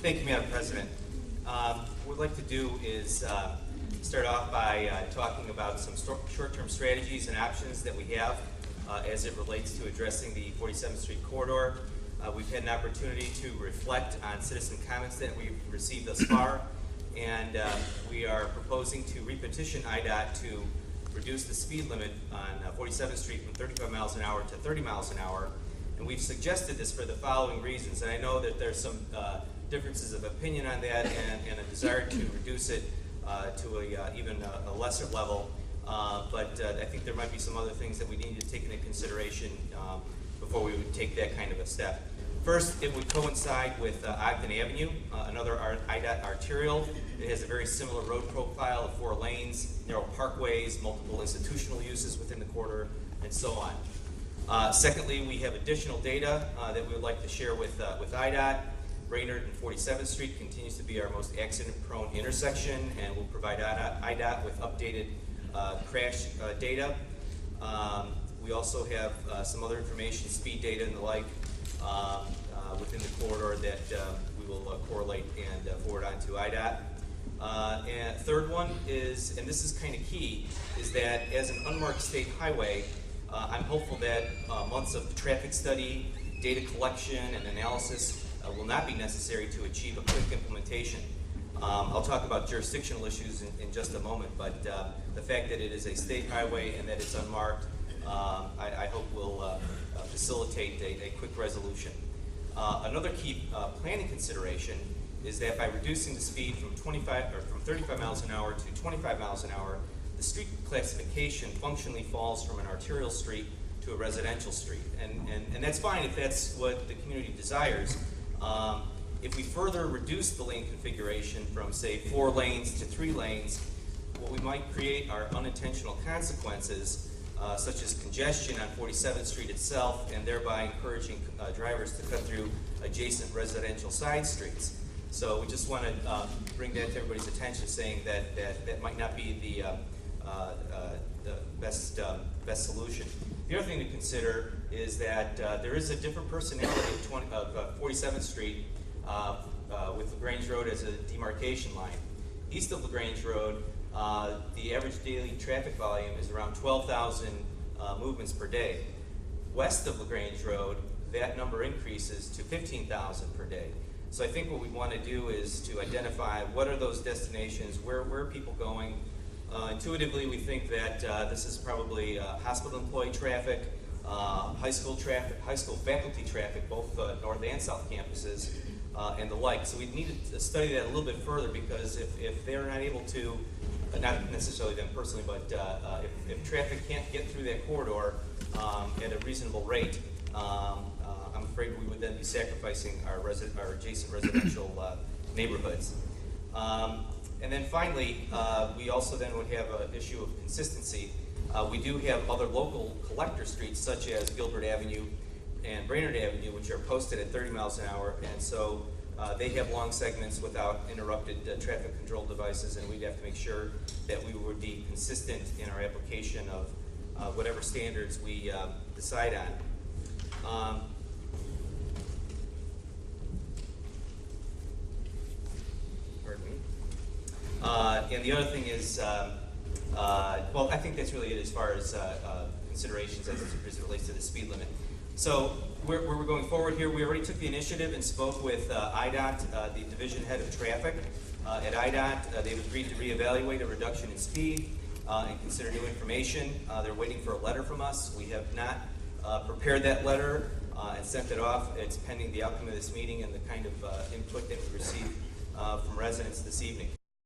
Thank you, Madam President. What we'd like to do is start off by talking about some short-term strategies and options that we have as it relates to addressing the 47th Street corridor. We've had an opportunity to reflect on citizen comments that we've received thus far, and we are proposing to repetition IDOT to reduce the speed limit on 47th Street from 35 miles an hour to 30 miles an hour. And we've suggested this for the following reasons. And I know that there's some differences of opinion on that and a desire to reduce it to even a lesser level. But I think there might be some other things that we need to take into consideration before we would take that kind of a step. First, it would coincide with Ogden Avenue, another IDOT arterial. It has a very similar road profile of 4 lanes, narrow parkways, multiple institutional uses within the corridor, and so on. Secondly, we have additional data that we would like to share with IDOT. Brainerd and 47th Street continues to be our most accident-prone intersection, and we'll provide IDOT with updated crash data. We also have some other information, speed data and the like, within the corridor that we will correlate and forward on to IDOT. And third one is, and this is kind of key, is that as an unmarked state highway, I'm hopeful that months of traffic study, data collection, and analysis will not be necessary to achieve a quick implementation. I'll talk about jurisdictional issues in just a moment, but the fact that it is a state highway and that it's unmarked, I hope will facilitate a quick resolution. Another key planning consideration is that by reducing the speed from 35 miles an hour to 25 miles an hour, the street classification functionally falls from an arterial street to a residential street. And that's fine if that's what the community desires. If we further reduce the lane configuration from, say, 4 lanes to 3 lanes, what we might create are unintentional consequences, such as congestion on 47th Street itself, and thereby encouraging drivers to cut through adjacent residential side streets. So we just want to bring that to everybody's attention, saying that might not be the best solution. The other thing to consider is that there is a different personality of 47th Street with LaGrange Road as a demarcation line. East of LaGrange Road, the average daily traffic volume is around 12,000 movements per day. West of LaGrange Road, that number increases to 15,000 per day. So I think what we want to do is to identify what are those destinations, where are people going. Intuitively, we think that this is probably hospital employee traffic, high school faculty traffic, both north and south campuses, and the like. So we need to study that a little bit further, because if they're not able to, not necessarily them personally, but if traffic can't get through that corridor at a reasonable rate, I'm afraid we would then be sacrificing our adjacent residential neighborhoods. And then finally, we also then would have an issue of consistency. We do have other local collector streets, such as Gilbert Avenue and Brainerd Avenue, which are posted at 30 miles an hour, and so they have long segments without interrupted traffic control devices, and we'd have to make sure that we would be consistent in our application of whatever standards we decide on. Pardon me. And the other thing is, well, I think that's really it as far as considerations as it relates to the speed limit. So where we're going forward here, we already took the initiative and spoke with IDOT, the division head of traffic at IDOT. They've agreed to reevaluate a reduction in speed and consider new information. They're waiting for a letter from us. We have not prepared that letter and sent it off. It's pending the outcome of this meeting and the kind of input that we received from residents this evening.